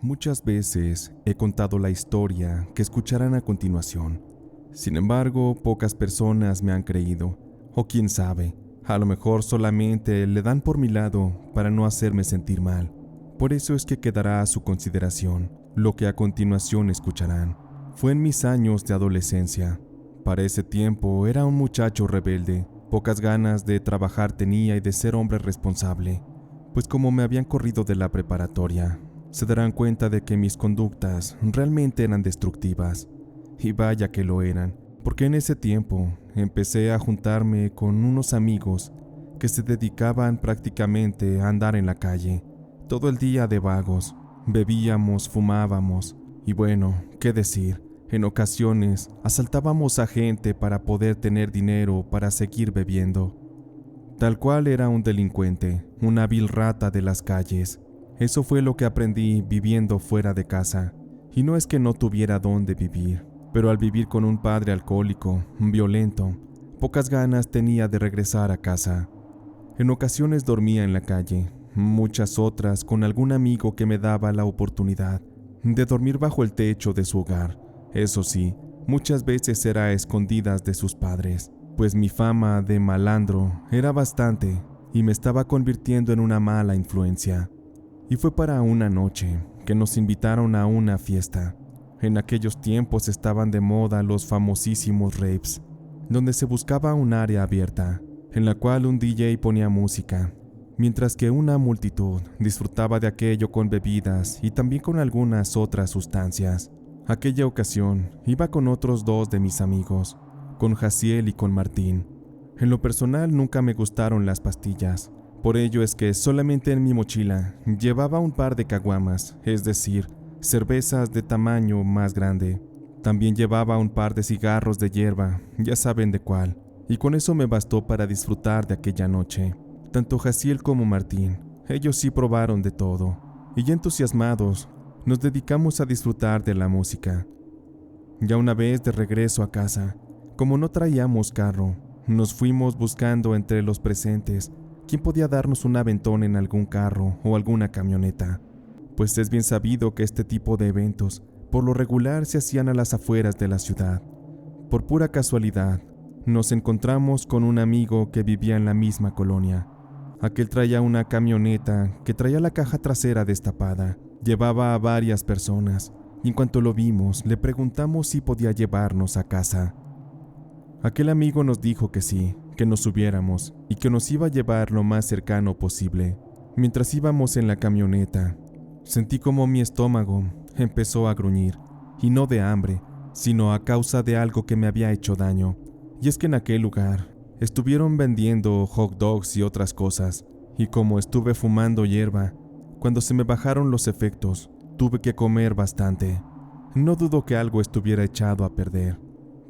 Muchas veces he contado la historia que escucharán a continuación. Sin embargo, pocas personas me han creído, o quién sabe, a lo mejor solamente le dan por mi lado para no hacerme sentir mal. Por eso es que quedará a su consideración lo que a continuación escucharán. Fue en mis años de adolescencia. Para ese tiempo era un muchacho rebelde, pocas ganas de trabajar tenía y de ser hombre responsable, pues como me habían corrido de la preparatoria, se darán cuenta de que mis conductas realmente eran destructivas. Y vaya que lo eran, porque en ese tiempo empecé a juntarme con unos amigos que se dedicaban prácticamente a andar en la calle, todo el día de vagos. Bebíamos, fumábamos, y bueno, qué decir, en ocasiones asaltábamos a gente para poder tener dinero para seguir bebiendo. Tal cual era un delincuente, una vil rata de las calles. Eso fue lo que aprendí viviendo fuera de casa. Y no es que no tuviera dónde vivir, pero al vivir con un padre alcohólico, violento, pocas ganas tenía de regresar a casa. En ocasiones dormía en la calle, muchas otras con algún amigo que me daba la oportunidad de dormir bajo el techo de su hogar. Eso sí, muchas veces era a escondidas de sus padres, pues mi fama de malandro era bastante y me estaba convirtiendo en una mala influencia. Y fue para una noche que nos invitaron a una fiesta. En aquellos tiempos estaban de moda los famosísimos raves, donde se buscaba un área abierta, en la cual un DJ ponía música, mientras que una multitud disfrutaba de aquello con bebidas y también con algunas otras sustancias. Aquella ocasión iba con otros dos de mis amigos, con Jaciel y con Martín. En lo personal nunca me gustaron las pastillas. Por ello es que solamente en mi mochila llevaba un par de caguamas, es decir, cervezas de tamaño más grande. También llevaba un par de cigarros de hierba, ya saben de cuál, y con eso me bastó para disfrutar de aquella noche. Tanto Jaciel como Martín, ellos sí probaron de todo, y ya entusiasmados, nos dedicamos a disfrutar de la música. Ya una vez de regreso a casa, como no traíamos carro, nos fuimos buscando entre los presentes quién podía darnos un aventón en algún carro o alguna camioneta, pues es bien sabido que este tipo de eventos por lo regular se hacían a las afueras de la ciudad. Por pura casualidad, nos encontramos con un amigo que vivía en la misma colonia. Aquel traía una camioneta que traía la caja trasera destapada, llevaba a varias personas, y en cuanto lo vimos, le preguntamos si podía llevarnos a casa. Aquel amigo nos dijo que sí, que nos subiéramos y que nos iba a llevar lo más cercano posible. Mientras íbamos en la camioneta, sentí como mi estómago empezó a gruñir, y no de hambre, sino a causa de algo que me había hecho daño. Y es que en aquel lugar estuvieron vendiendo hot dogs y otras cosas, y como estuve fumando hierba, cuando se me bajaron los efectos, tuve que comer bastante. No dudo que algo estuviera echado a perder,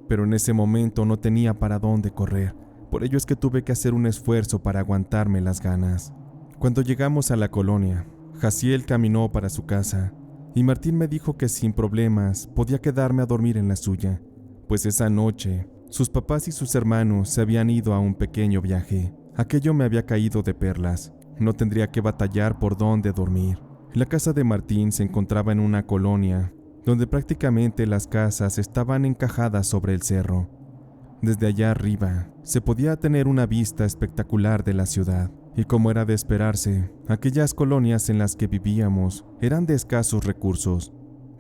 pero en ese momento no tenía para dónde correr. Por ello es que tuve que hacer un esfuerzo para aguantarme las ganas. Cuando llegamos a la colonia, Jaciel caminó para su casa, y Martín me dijo que sin problemas podía quedarme a dormir en la suya, pues esa noche sus papás y sus hermanos se habían ido a un pequeño viaje. Aquello me había caído de perlas, no tendría que batallar por dónde dormir. La casa de Martín se encontraba en una colonia, donde prácticamente las casas estaban encajadas sobre el cerro. Desde allá arriba se podía tener una vista espectacular de la ciudad, y como era de esperarse, aquellas colonias en las que vivíamos eran de escasos recursos.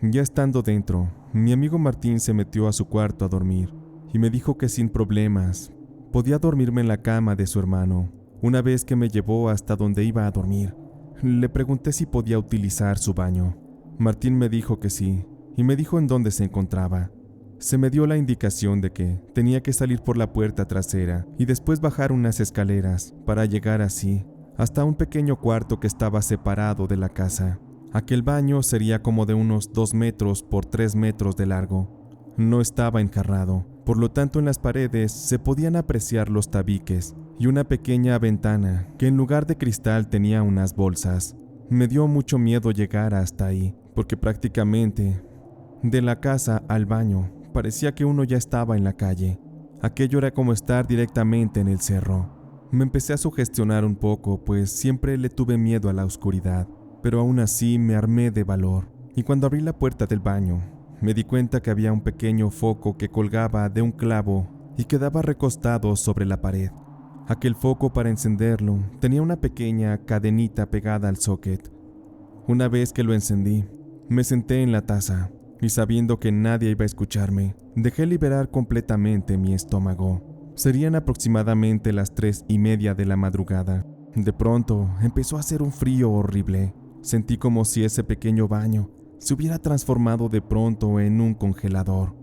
Ya estando dentro, mi amigo Martín se metió a su cuarto a dormir, y me dijo que sin problemas podía dormirme en la cama de su hermano. Una vez que me llevó hasta donde iba a dormir, le pregunté si podía utilizar su baño. Martín me dijo que sí, y me dijo en dónde se encontraba. Se me dio la indicación de que tenía que salir por la puerta trasera y después bajar unas escaleras para llegar así hasta un pequeño cuarto que estaba separado de la casa. Aquel baño sería como de unos 2 metros por 3 metros de largo. No estaba enjarrado, por lo tanto en las paredes se podían apreciar los tabiques y una pequeña ventana que en lugar de cristal tenía unas bolsas. Me dio mucho miedo llegar hasta ahí, porque prácticamente de la casa al baño parecía que uno ya estaba en la calle. Aquello era como estar directamente en el cerro. Me empecé a sugestionar un poco, pues siempre le tuve miedo a la oscuridad, pero aún así me armé de valor. y cuando abrí la puerta del baño, me di cuenta que había un pequeño foco que colgaba de un clavo y quedaba recostado sobre la pared. Aquel foco, para encenderlo, tenía una pequeña cadenita pegada al socket. Una vez que lo encendí, me senté en la taza y, sabiendo que nadie iba a escucharme, dejé liberar completamente mi estómago. Serían aproximadamente las 3:30 de la madrugada. De pronto empezó a hacer un frío horrible. Sentí como si ese pequeño baño se hubiera transformado de pronto en un congelador.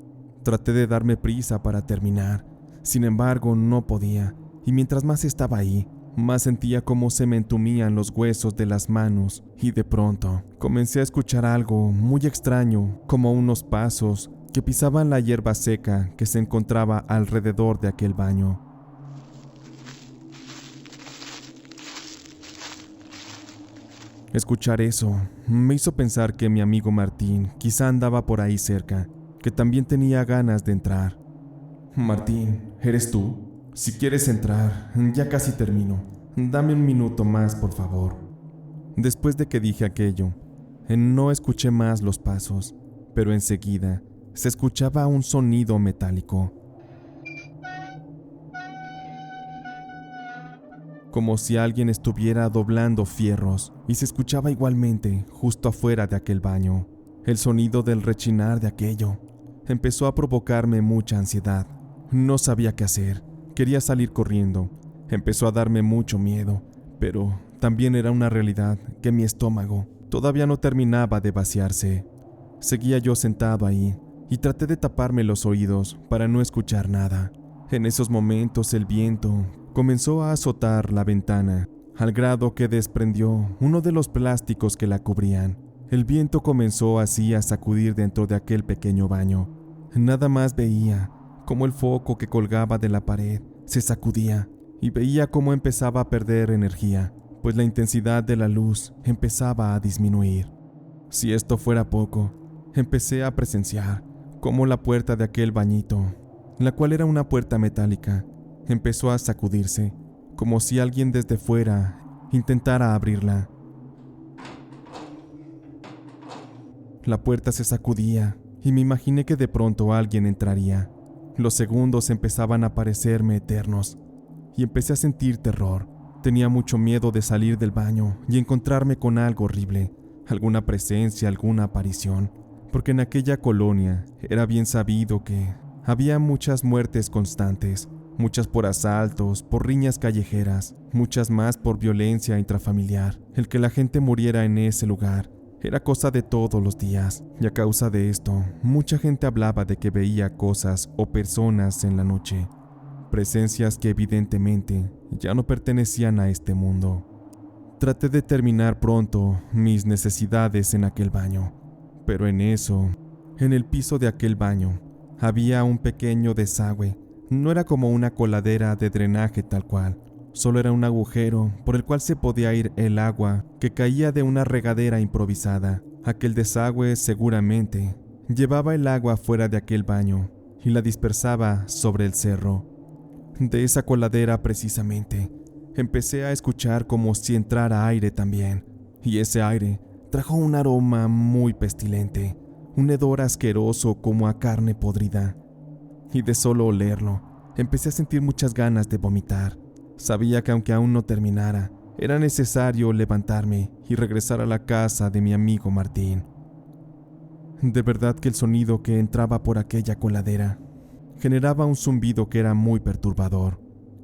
Traté de darme prisa para terminar, sin embargo no podía, y mientras más estaba ahí, más sentía cómo se me entumían los huesos de las manos, y de pronto comencé a escuchar algo muy extraño, como unos pasos que pisaban la hierba seca que se encontraba alrededor de aquel baño. Escuchar eso me hizo pensar que mi amigo Martín quizá andaba por ahí cerca, que también tenía ganas de entrar. Martín, ¿eres tú? Si quieres entrar, ya casi termino. Dame un minuto más, por favor. Después de que dije aquello, no escuché más los pasos, pero enseguida se escuchaba un sonido metálico, como si alguien estuviera doblando fierros, y se escuchaba igualmente justo afuera de aquel baño. El sonido del rechinar de aquello empezó a provocarme mucha ansiedad. No sabía qué hacer, quería salir corriendo. Empezó a darme mucho miedo, pero también era una realidad que mi estómago todavía no terminaba de vaciarse. Seguía yo sentado ahí y traté de taparme los oídos para no escuchar nada. En esos momentos el viento comenzó a azotar la ventana, al grado que desprendió uno de los plásticos que la cubrían. El viento comenzó así a sacudir dentro de aquel pequeño baño. Nada más veía cómo el foco que colgaba de la pared se sacudía, y veía cómo empezaba a perder energía, pues la intensidad de la luz empezaba a disminuir. Si esto fuera poco, empecé a presenciar cómo la puerta de aquel bañito, la cual era una puerta metálica, empezó a sacudirse, como si alguien desde fuera intentara abrirla. La puerta se sacudía y me imaginé que de pronto alguien entraría. Los segundos empezaban a parecerme eternos y empecé a sentir terror. Tenía mucho miedo de salir del baño y encontrarme con algo horrible, alguna presencia, alguna aparición, porque en aquella colonia era bien sabido que había muchas muertes constantes, muchas por asaltos, por riñas callejeras, muchas más por violencia intrafamiliar. El que la gente muriera en ese lugar era cosa de todos los días, y a causa de esto, mucha gente hablaba de que veía cosas o personas en la noche, presencias que evidentemente ya no pertenecían a este mundo. Traté de terminar pronto mis necesidades en aquel baño, pero en eso, en el piso de aquel baño, había un pequeño desagüe. No era como una coladera de drenaje tal cual, solo era un agujero por el cual se podía ir el agua que caía de una regadera improvisada. Aquel desagüe seguramente llevaba el agua fuera de aquel baño y la dispersaba sobre el cerro. De esa coladera precisamente, empecé a escuchar como si entrara aire también, y ese aire trajo un aroma muy pestilente, un hedor asqueroso como a carne podrida. Y de solo olerlo, empecé a sentir muchas ganas de vomitar. Sabía que aunque aún no terminara, era necesario levantarme y regresar a la casa de mi amigo Martín. De verdad que el sonido que entraba por aquella coladera generaba un zumbido que era muy perturbador,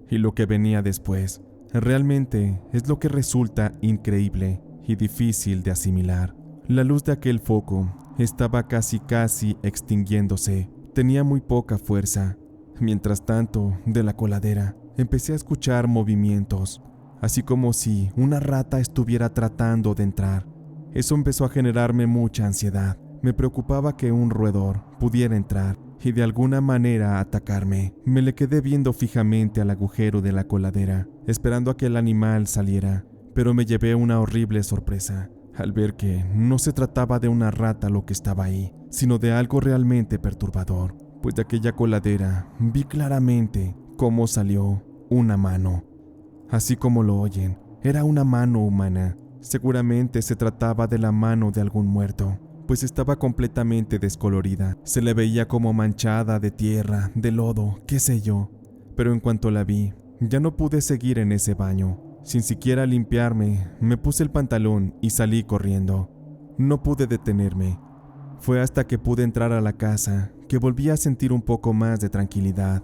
y lo que venía después realmente es lo que resulta increíble y difícil de asimilar. La luz de aquel foco estaba casi extinguiéndose. Tenía muy poca fuerza. Mientras tanto, de la coladera, empecé a escuchar movimientos, así como si una rata estuviera tratando de entrar. Eso empezó a generarme mucha ansiedad. Me preocupaba que un roedor pudiera entrar y de alguna manera atacarme. Me le quedé viendo fijamente al agujero de la coladera, esperando a que el animal saliera, pero me llevé una horrible sorpresa al ver que no se trataba de una rata lo que estaba ahí, sino de algo realmente perturbador, pues de aquella coladera vi claramente cómo salió una mano. Así como lo oyen, era una mano humana. Seguramente se trataba de la mano de algún muerto, pues estaba completamente descolorida. Se le veía como manchada de tierra, de lodo, qué sé yo. Pero en cuanto la vi, ya no pude seguir en ese baño. Sin siquiera limpiarme, me puse el pantalón y salí corriendo. No pude detenerme. Fue hasta que pude entrar a la casa que volví a sentir un poco más de tranquilidad.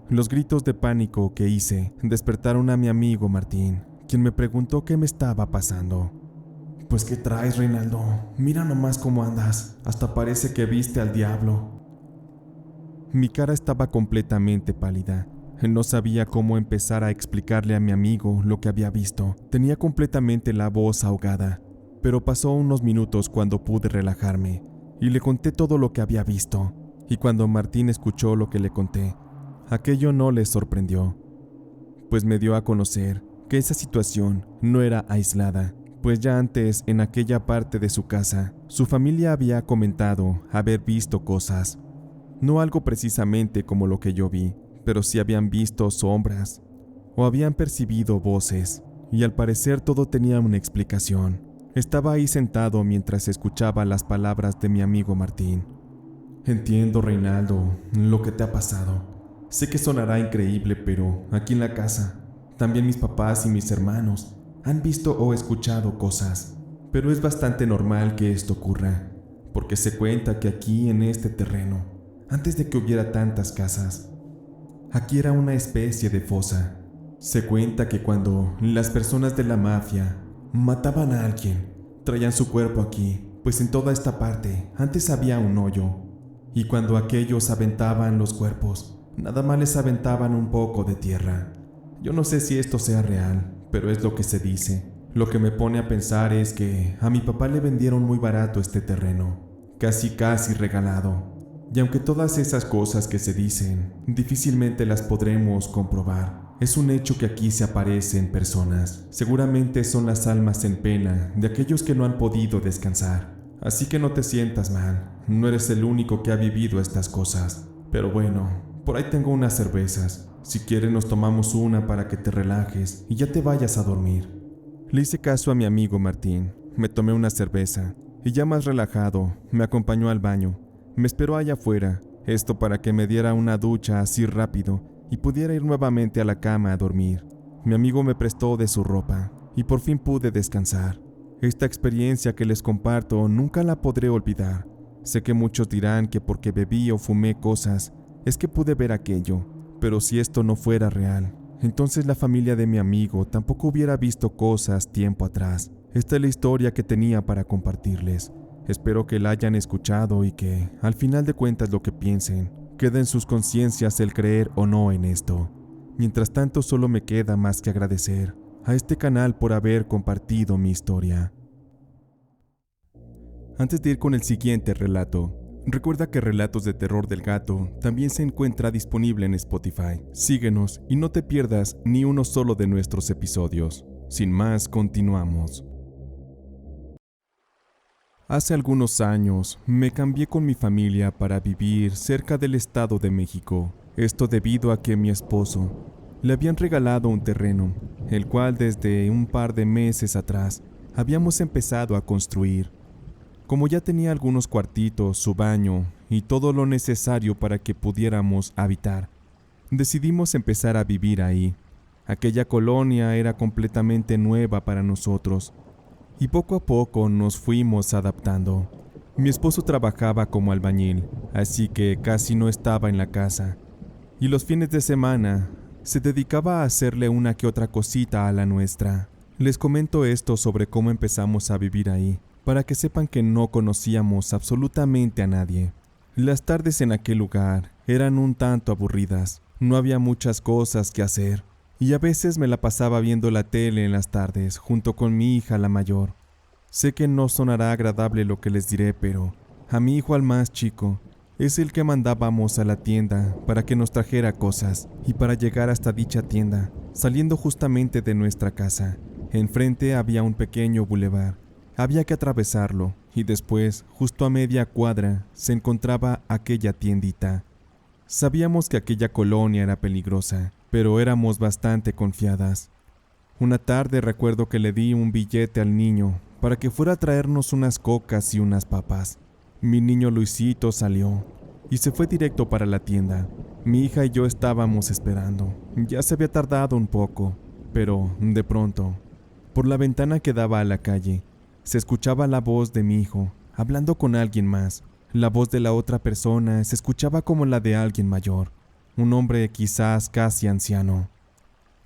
Los gritos de pánico que hice despertaron a mi amigo Martín, quien me preguntó qué me estaba pasando. Pues ¿qué traes, Reinaldo? Mira nomás cómo andas, hasta parece que viste al diablo. Mi cara estaba completamente pálida. No sabía cómo empezar a explicarle a mi amigo lo que había visto. Tenía completamente la voz ahogada, pero pasó unos minutos cuando pude relajarme y le conté todo lo que había visto. Y cuando Martín escuchó lo que le conté, aquello no le sorprendió, pues me dio a conocer que esa situación no era aislada, pues ya antes en aquella parte de su casa, su familia había comentado haber visto cosas. No algo precisamente como lo que yo vi, pero sí habían visto sombras o habían percibido voces, y al parecer todo tenía una explicación. Estaba ahí sentado mientras escuchaba las palabras de mi amigo Martín. Entiendo, Reinaldo, lo que te ha pasado. Sé que sonará increíble, pero aquí en la casa, también mis papás y mis hermanos han visto o escuchado cosas. Pero es bastante normal que esto ocurra, porque se cuenta que aquí en este terreno, antes de que hubiera tantas casas, aquí era una especie de fosa. Se cuenta que cuando las personas de la mafia mataban a alguien, traían su cuerpo aquí, pues en toda esta parte antes había un hoyo. Y cuando aquellos aventaban los cuerpos, nada más les aventaban un poco de tierra. Yo no sé si esto sea real, pero es lo que se dice. Lo que me pone a pensar es que a mi papá le vendieron muy barato este terreno, casi regalado. Y aunque todas esas cosas que se dicen, difícilmente las podremos comprobar, es un hecho que aquí se aparecen personas. Seguramente son las almas en pena de aquellos que no han podido descansar. Así que no te sientas mal, no eres el único que ha vivido estas cosas. Pero bueno, por ahí tengo unas cervezas. Si quieres nos tomamos una para que te relajes y ya te vayas a dormir. Le hice caso a mi amigo Martín, me tomé una cerveza y ya más relajado me acompañó al baño. Me esperó allá afuera, esto para que me diera una ducha así rápido y pudiera ir nuevamente a la cama a dormir. Mi amigo me prestó de su ropa y por fin pude descansar. Esta experiencia que les comparto nunca la podré olvidar. Sé que muchos dirán que porque bebí o fumé cosas es que pude ver aquello, pero si esto no fuera real, entonces la familia de mi amigo tampoco hubiera visto cosas tiempo atrás. Esta es la historia que tenía para compartirles. Espero que la hayan escuchado y que, al final de cuentas lo que piensen, quede en sus conciencias el creer o no en esto. Mientras tanto solo me queda más que agradecer a este canal por haber compartido mi historia. Antes de ir con el siguiente relato, recuerda que Relatos de Terror del Gato también se encuentra disponible en Spotify. Síguenos y no te pierdas ni uno solo de nuestros episodios. Sin más, continuamos. Hace algunos años me cambié con mi familia para vivir cerca del Estado de México. Esto debido a que mi esposo le habían regalado un terreno, el cual desde un par de meses atrás habíamos empezado a construir. Como ya tenía algunos cuartitos, su baño y todo lo necesario para que pudiéramos habitar, decidimos empezar a vivir ahí. Aquella colonia era completamente nueva para nosotros y poco a poco nos fuimos adaptando. Mi esposo trabajaba como albañil, así que casi no estaba en la casa, y los fines de semana se dedicaba a hacerle una que otra cosita a la nuestra. Les comento esto sobre cómo empezamos a vivir ahí, para que sepan que no conocíamos absolutamente a nadie. Las tardes en aquel lugar eran un tanto aburridas, no había muchas cosas que hacer, y a veces me la pasaba viendo la tele en las tardes junto con mi hija la mayor. Sé que no sonará agradable lo que les diré, pero a mi hijo al más chico es el que mandábamos a la tienda para que nos trajera cosas, y para llegar hasta dicha tienda, saliendo justamente de nuestra casa, enfrente había un pequeño bulevar. Había que atravesarlo, y después, justo a media cuadra, se encontraba aquella tiendita. Sabíamos que aquella colonia era peligrosa, pero éramos bastante confiadas. Una tarde recuerdo que le di un billete al niño para que fuera a traernos unas cocas y unas papas. Mi niño Luisito salió y se fue directo para la tienda. Mi hija y yo estábamos esperando. Ya se había tardado un poco, pero de pronto, por la ventana que daba a la calle, se escuchaba la voz de mi hijo hablando con alguien más. La voz de la otra persona se escuchaba como la de alguien mayor, un hombre quizás casi anciano.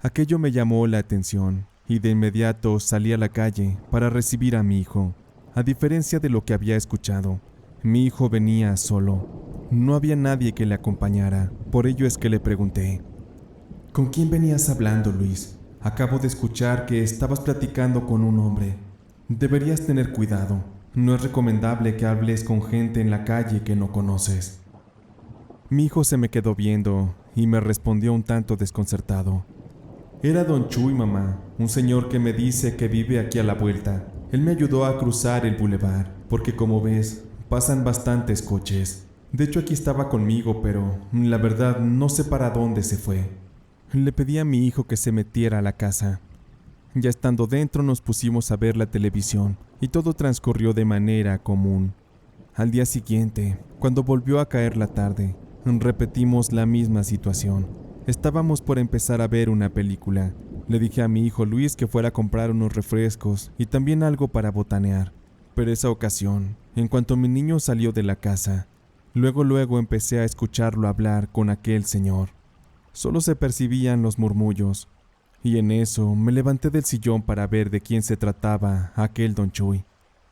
Aquello me llamó la atención y de inmediato salí a la calle para recibir a mi hijo. A diferencia de lo que había escuchado, mi hijo venía solo. No había nadie que le acompañara, por ello es que le pregunté: ¿Con quién venías hablando, Luis? Acabo de escuchar que estabas platicando con un hombre. Deberías tener cuidado. No es recomendable que hables con gente en la calle que no conoces. Mi hijo se me quedó viendo y me respondió un tanto desconcertado: Era Don Chuy, mamá, un señor que me dice que vive aquí a la vuelta. Él me ayudó a cruzar el bulevar, porque como ves, pasan bastantes coches. De hecho, aquí estaba conmigo, pero la verdad no sé para dónde se fue. Le pedí a mi hijo que se metiera a la casa. Ya estando dentro nos pusimos a ver la televisión y todo transcurrió de manera común. Al día siguiente, cuando volvió a caer la tarde, repetimos la misma situación. Estábamos por empezar a ver una película. Le dije a mi hijo Luis que fuera a comprar unos refrescos y también algo para botanear. Pero esa ocasión, en cuanto mi niño salió de la casa, luego empecé a escucharlo hablar con aquel señor. Solo se percibían los murmullos, y en eso me levanté del sillón para ver de quién se trataba aquel Don Chuy.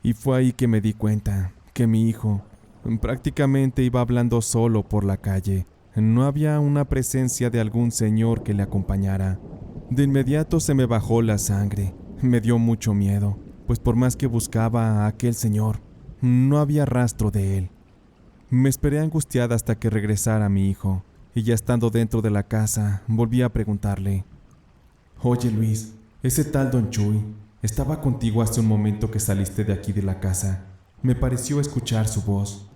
Y fue ahí que me di cuenta que mi hijo prácticamente iba hablando solo por la calle. No había una presencia de algún señor que le acompañara. De inmediato se me bajó la sangre. Me dio mucho miedo, pues por más que buscaba a aquel señor, no había rastro de él. Me esperé angustiada hasta que regresara mi hijo, y ya estando dentro de la casa, volví a preguntarle: Oye Luis, ese tal Don Chuy estaba contigo hace un momento que saliste de aquí de la casa. Me pareció escuchar su voz.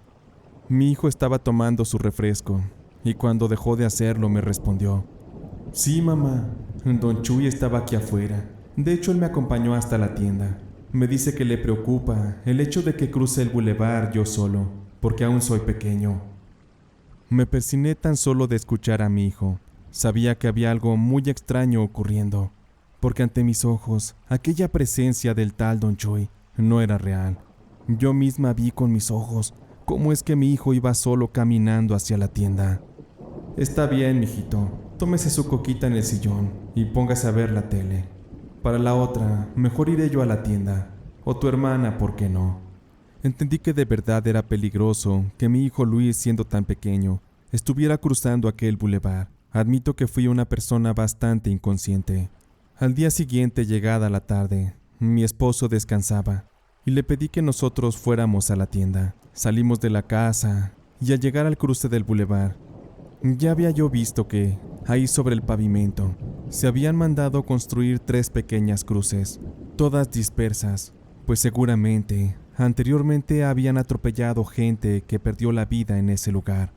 Mi hijo estaba tomando su refresco, y cuando dejó de hacerlo me respondió: Sí, mamá, Don Chuy estaba aquí afuera. De hecho, él me acompañó hasta la tienda. Me dice que le preocupa el hecho de que cruce el bulevar yo solo, porque aún soy pequeño. Me persigné tan solo de escuchar a mi hijo. Sabía que había algo muy extraño ocurriendo, porque ante mis ojos, aquella presencia del tal Don Chuy no era real. Yo misma vi con mis ojos cómo es que mi hijo iba solo caminando hacia la tienda. Está bien, mijito. Tómese su coquita en el sillón y póngase a ver la tele. Para la otra, mejor iré yo a la tienda. O tu hermana, ¿por qué no? Entendí que de verdad era peligroso que mi hijo Luis, siendo tan pequeño, estuviera cruzando aquel bulevar. Admito que fui una persona bastante inconsciente. Al día siguiente, llegada la tarde, mi esposo descansaba y le pedí que nosotros fuéramos a la tienda. Salimos de la casa y al llegar al cruce del bulevar, ya había yo visto que, ahí sobre el pavimento, se habían mandado construir 3 pequeñas cruces, todas dispersas, pues seguramente anteriormente habían atropellado gente que perdió la vida en ese lugar.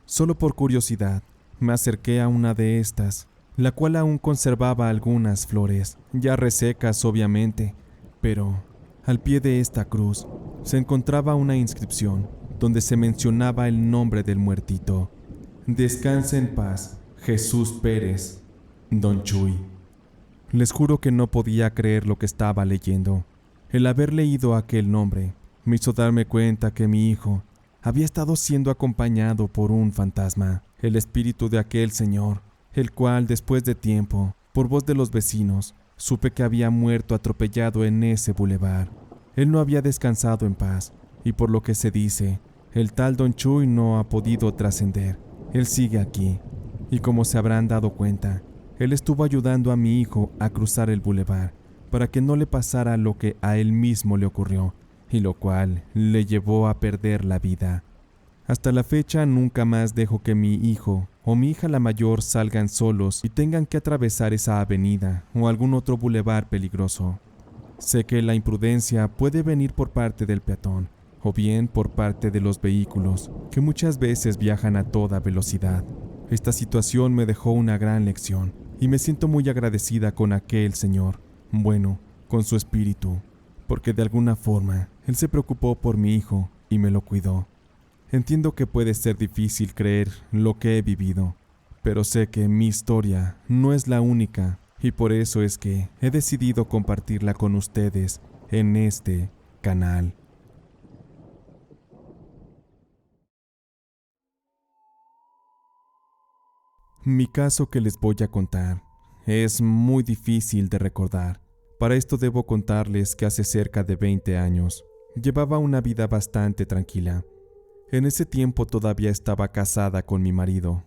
Solo por curiosidad, me acerqué a una de estas, la cual aún conservaba algunas flores, ya resecas obviamente, pero al pie de esta cruz se encontraba una inscripción donde se mencionaba el nombre del muertito: Descanse en paz, Jesús Pérez, Don Chuy. Les juro que no podía creer lo que estaba leyendo. El haber leído aquel nombre me hizo darme cuenta que mi hijo había estado siendo acompañado por un fantasma, el espíritu de aquel señor, el cual después de tiempo, por voz de los vecinos, supe que había muerto atropellado en ese bulevar. Él no había descansado en paz, y por lo que se dice, el tal Don Chuy no ha podido trascender. Él sigue aquí, y como se habrán dado cuenta, él estuvo ayudando a mi hijo a cruzar el bulevar para que no le pasara lo que a él mismo le ocurrió, y lo cual le llevó a perder la vida. Hasta la fecha nunca más dejo que mi hijo o mi hija la mayor salgan solos y tengan que atravesar esa avenida o algún otro bulevar peligroso. Sé que la imprudencia puede venir por parte del peatón, o bien por parte de los vehículos, que muchas veces viajan a toda velocidad. Esta situación me dejó una gran lección, y me siento muy agradecida con aquel señor, bueno, con su espíritu, porque de alguna forma él se preocupó por mi hijo y me lo cuidó. Entiendo que puede ser difícil creer lo que he vivido, pero sé que mi historia no es la única y por eso es que he decidido compartirla con ustedes en este canal. Mi caso que les voy a contar es muy difícil de recordar. Para esto debo contarles que hace cerca de 20 años llevaba una vida bastante tranquila. En ese tiempo todavía estaba casada con mi marido.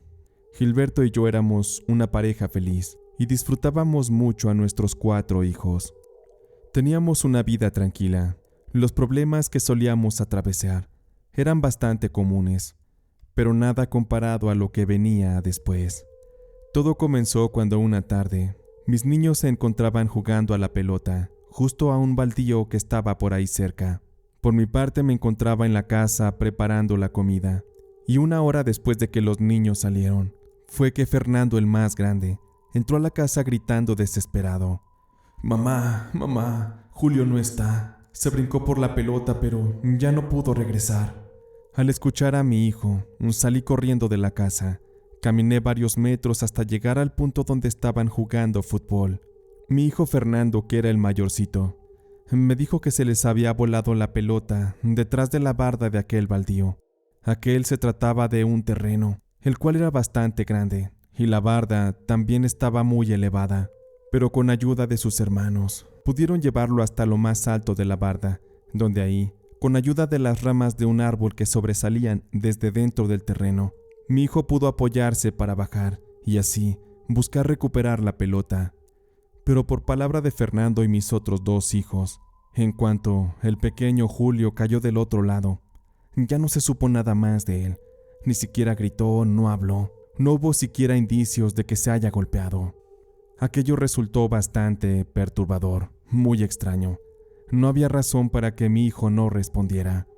Gilberto y yo éramos una pareja feliz y disfrutábamos mucho a nuestros 4 hijos. Teníamos una vida tranquila. Los problemas que solíamos atravesar eran bastante comunes, pero nada comparado a lo que venía después. Todo comenzó cuando una tarde mis niños se encontraban jugando a la pelota justo a un baldío que estaba por ahí cerca. Por mi parte me encontraba en la casa preparando la comida y una hora después de que los niños salieron, fue que Fernando, el más grande, entró a la casa gritando desesperado: Mamá, mamá, Julio no está. Se brincó por la pelota, pero ya no pudo regresar. Al escuchar a mi hijo, salí corriendo de la casa. Caminé varios metros hasta llegar al punto donde estaban jugando fútbol. Mi hijo Fernando, que era el mayorcito, me dijo que se les había volado la pelota detrás de la barda de aquel baldío. Aquel se trataba de un terreno, el cual era bastante grande, y la barda también estaba muy elevada, pero con ayuda de sus hermanos, pudieron llevarlo hasta lo más alto de la barda, donde ahí, con ayuda de las ramas de un árbol que sobresalían desde dentro del terreno, mi hijo pudo apoyarse para bajar y así buscar recuperar la pelota. Pero por palabra de Fernando y mis otros 2 hijos, en cuanto el pequeño Julio cayó del otro lado, ya no se supo nada más de él. Ni siquiera gritó, no habló, no hubo siquiera indicios de que se haya golpeado. Aquello resultó bastante perturbador, muy extraño. No había razón para que mi hijo no respondiera.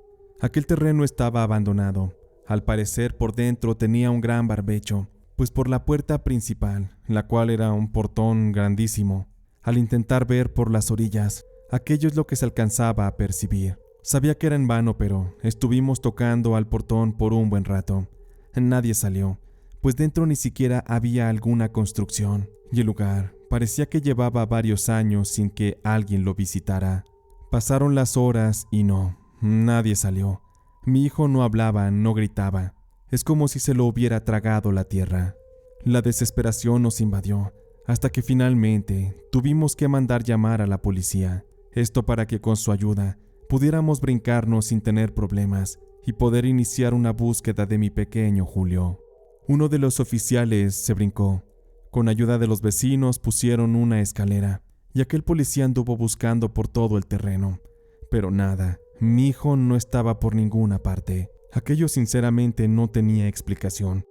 Aquel terreno estaba abandonado. Al parecer por dentro tenía un gran barbecho, pues por la puerta principal, la cual era un portón grandísimo, al intentar ver por las orillas, aquello es lo que se alcanzaba a percibir. Sabía que era en vano, pero estuvimos tocando al portón por un buen rato. Nadie salió, pues dentro ni siquiera había alguna construcción, y el lugar parecía que llevaba varios años sin que alguien lo visitara. Pasaron las horas y no, nadie salió. Mi hijo no hablaba, no gritaba. Es como si se lo hubiera tragado la tierra. La desesperación nos invadió, hasta que finalmente tuvimos que mandar llamar a la policía. Esto para que con su ayuda pudiéramos brincarnos sin tener problemas y poder iniciar una búsqueda de mi pequeño Julio. Uno de los oficiales se brincó. Con ayuda de los vecinos pusieron una escalera y aquel policía anduvo buscando por todo el terreno. Pero nada. Mi hijo no estaba por ninguna parte. Aquello sinceramente no tenía explicación.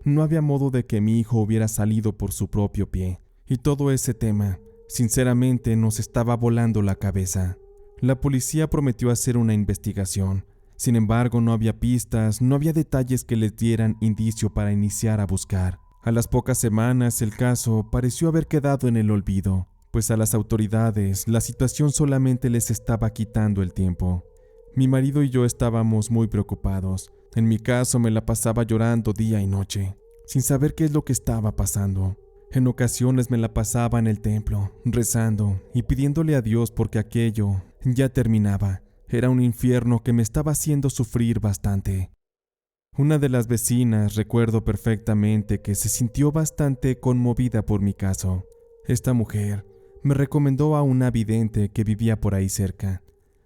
No había modo de que mi hijo hubiera salido por su propio pie. Y todo ese tema, sinceramente, nos estaba volando la cabeza. La policía prometió hacer una investigación. Sin embargo, no había pistas, no había detalles que les dieran indicio para iniciar a buscar. A las pocas semanas, el caso pareció haber quedado en el olvido, pues a las autoridades la situación solamente les estaba quitando el tiempo. Mi marido y yo estábamos muy preocupados. En mi caso me la pasaba llorando día y noche, sin saber qué es lo que estaba pasando. En ocasiones me la pasaba en el templo, rezando y pidiéndole a Dios porque aquello ya terminaba. Era un infierno que me estaba haciendo sufrir bastante. Una de las vecinas, recuerdo perfectamente que se sintió bastante conmovida por mi caso. Esta mujer me recomendó a una vidente que vivía por ahí cerca.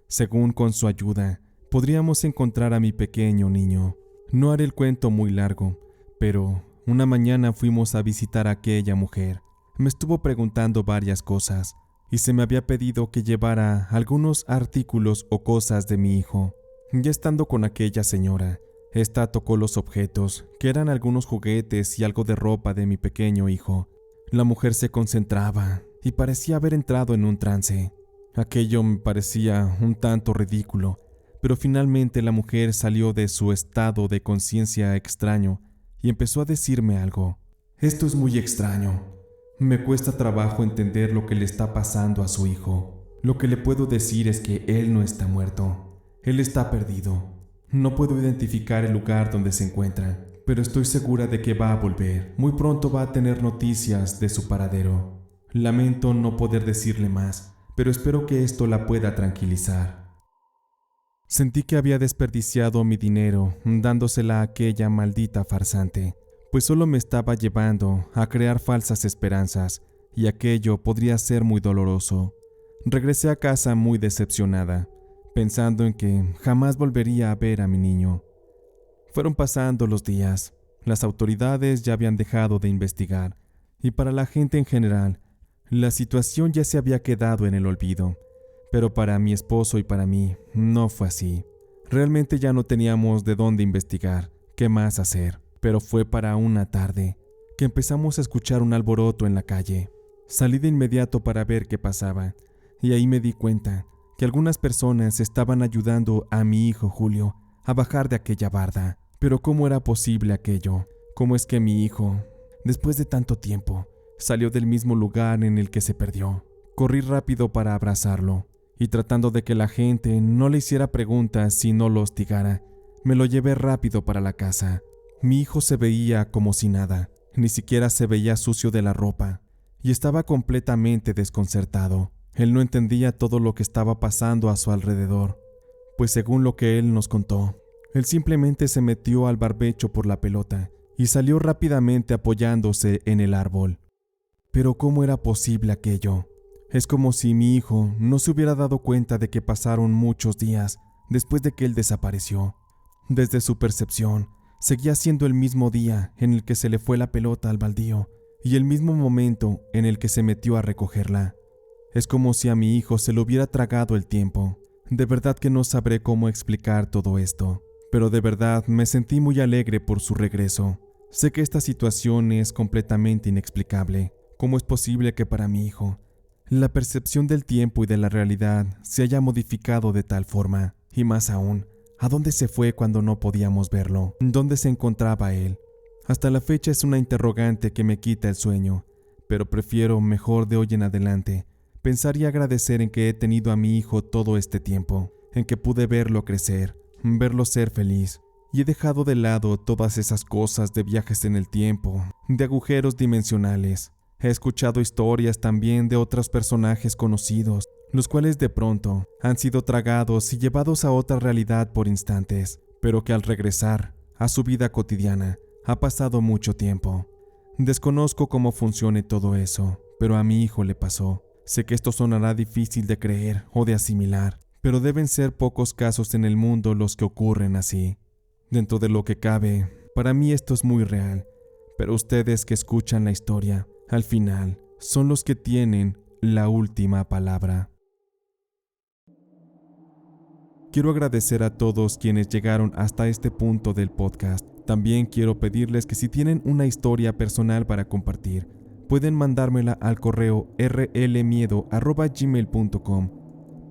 Según con su ayuda, podríamos encontrar a mi pequeño niño. No haré el cuento muy largo, pero una mañana fuimos a visitar a aquella mujer. Me estuvo preguntando varias cosas y se me había pedido que llevara algunos artículos o cosas de mi hijo. Ya estando con aquella señora, esta tocó los objetos, que eran algunos juguetes y algo de ropa de mi pequeño hijo. La mujer se concentraba y parecía haber entrado en un trance. Aquello me parecía un tanto ridículo, pero finalmente la mujer salió de su estado de conciencia extraño y empezó a decirme algo. Esto es muy extraño. Me cuesta trabajo entender lo que le está pasando a su hijo. Lo que le puedo decir es que él no está muerto. Él está perdido. No puedo identificar el lugar donde se encuentra, pero estoy segura de que va a volver. Muy pronto va a tener noticias de su paradero. Lamento no poder decirle más, pero espero que esto la pueda tranquilizar. Sentí que había desperdiciado mi dinero dándosela a aquella maldita farsante, pues solo me estaba llevando a crear falsas esperanzas, y aquello podría ser muy doloroso. Regresé a casa muy decepcionada, pensando en que jamás volvería a ver a mi niño. Fueron pasando los días, las autoridades ya habían dejado de investigar, y para la gente en general, la situación ya se había quedado en el olvido. Pero para mi esposo y para mí no fue así. Realmente ya no teníamos de dónde investigar, qué más hacer. Pero fue para una tarde que empezamos a escuchar un alboroto en la calle. Salí de inmediato para ver qué pasaba, y ahí me di cuenta que algunas personas estaban ayudando a mi hijo Julio a bajar de aquella barda. Pero ¿cómo era posible aquello? ¿Cómo es que mi hijo, después de tanto tiempo, salió del mismo lugar en el que se perdió? Corrí rápido para abrazarlo, y tratando de que la gente no le hiciera preguntas y no lo hostigara, me lo llevé rápido para la casa. Mi hijo se veía como si nada, ni siquiera se veía sucio de la ropa, y estaba completamente desconcertado. Él no entendía todo lo que estaba pasando a su alrededor, pues según lo que él nos contó, él simplemente se metió al barbecho por la pelota y salió rápidamente apoyándose en el árbol. Pero ¿cómo era posible aquello? Es como si mi hijo no se hubiera dado cuenta de que pasaron muchos días después de que él desapareció. Desde su percepción, seguía siendo el mismo día en el que se le fue la pelota al baldío y el mismo momento en el que se metió a recogerla. Es como si a mi hijo se le hubiera tragado el tiempo. De verdad que no sabré cómo explicar todo esto, pero de verdad me sentí muy alegre por su regreso. Sé que esta situación es completamente inexplicable. ¿Cómo es posible que para mi hijo la percepción del tiempo y de la realidad se haya modificado de tal forma? Y más aún, ¿a dónde se fue cuando no podíamos verlo? ¿Dónde se encontraba él? Hasta la fecha es una interrogante que me quita el sueño, pero prefiero, mejor de hoy en adelante, pensar y agradecer en que he tenido a mi hijo todo este tiempo, en que pude verlo crecer, verlo ser feliz, y he dejado de lado todas esas cosas de viajes en el tiempo, de agujeros dimensionales. He escuchado historias también de otros personajes conocidos, los cuales de pronto han sido tragados y llevados a otra realidad por instantes, pero que al regresar a su vida cotidiana ha pasado mucho tiempo. Desconozco cómo funcione todo eso, pero a mi hijo le pasó. Sé que esto sonará difícil de creer o de asimilar, pero deben ser pocos casos en el mundo los que ocurren así. Dentro de lo que cabe, para mí esto es muy real, pero ustedes que escuchan la historia, al final, son los que tienen la última palabra. Quiero agradecer a todos quienes llegaron hasta este punto del podcast. También quiero pedirles que si tienen una historia personal para compartir, pueden mandármela al correo rlmiedo@gmail.com.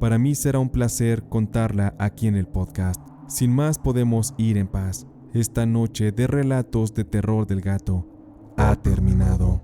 Para mí será un placer contarla aquí en el podcast. Sin más, podemos ir en paz. Esta noche de relatos de terror del gato ha terminado.